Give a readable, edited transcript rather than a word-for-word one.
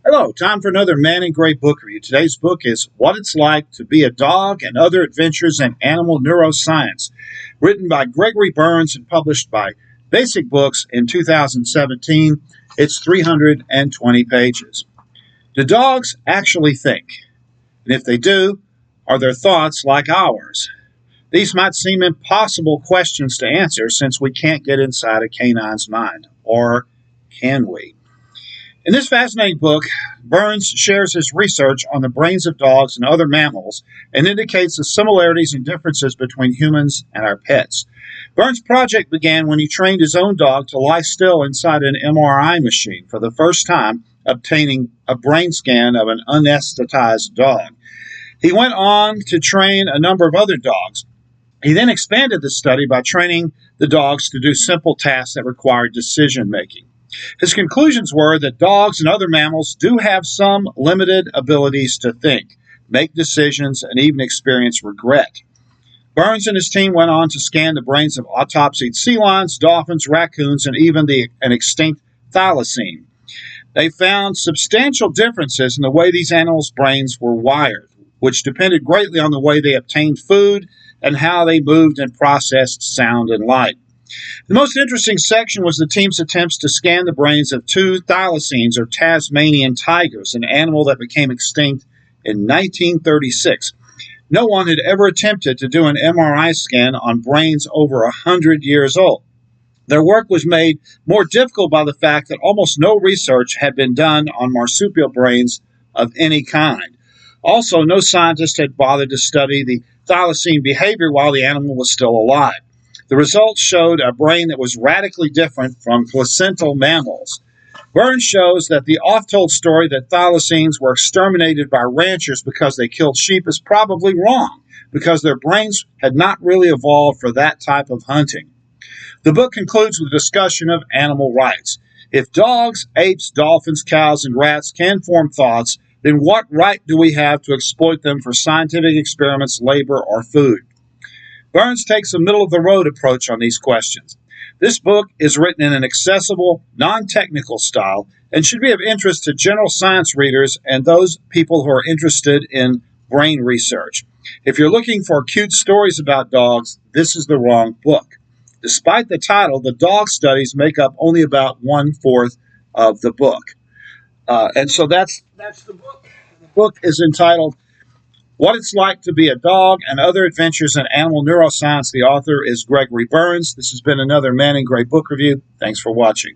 Hello, time for another Man in Gray book review. Today's book is What It's Like to Be a Dog and Other Adventures in Animal Neuroscience, written by Gregory Berns and published by Basic Books in 2017. It's 320 pages. Do dogs actually think? And if they do, are their thoughts like ours? These might seem impossible questions to answer since we can't get inside a canine's mind. Or can we? In this fascinating book, Berns shares his research on the brains of dogs and other mammals and indicates the similarities and differences between humans and our pets. Berns' project began when he trained his own dog to lie still inside an MRI machine for the first time, obtaining a brain scan of an anesthetized dog. He went on to train a number of other dogs. He then expanded the study by training the dogs to do simple tasks that required decision making. His conclusions were that dogs and other mammals do have some limited abilities to think, make decisions, and even experience regret. Berns and his team went on to scan the brains of autopsied sea lions, dolphins, raccoons, and even an extinct thylacine. They found substantial differences in the way these animals' brains were wired, which depended greatly on the way they obtained food and how they moved and processed sound and light. The most interesting section was the team's attempts to scan the brains of two thylacines, or Tasmanian tigers, an animal that became extinct in 1936. No one had ever attempted to do an MRI scan on brains over 100 years old. Their work was made more difficult by the fact that almost no research had been done on marsupial brains of any kind. Also, no scientist had bothered to study the thylacine behavior while the animal was still alive. The results showed a brain that was radically different from placental mammals. Berns shows that the oft-told story that thylacines were exterminated by ranchers because they killed sheep is probably wrong, because their brains had not really evolved for that type of hunting. The book concludes with a discussion of animal rights. If dogs, apes, dolphins, cows, and rats can form thoughts, then what right do we have to exploit them for scientific experiments, labor, or food? Berns takes a middle-of-the-road approach on these questions. This book is written in an accessible, non-technical style and should be of interest to general science readers and those people who are interested in brain research. If you're looking for cute stories about dogs, this is the wrong book. Despite the title, the dog studies make up only about 1/4 of the book. And so that's the book. The book is entitled What It's Like to Be a Dog and Other Adventures in Animal Neuroscience. The author is Gregory Berns. This has been another Man in Gray book review. Thanks for watching.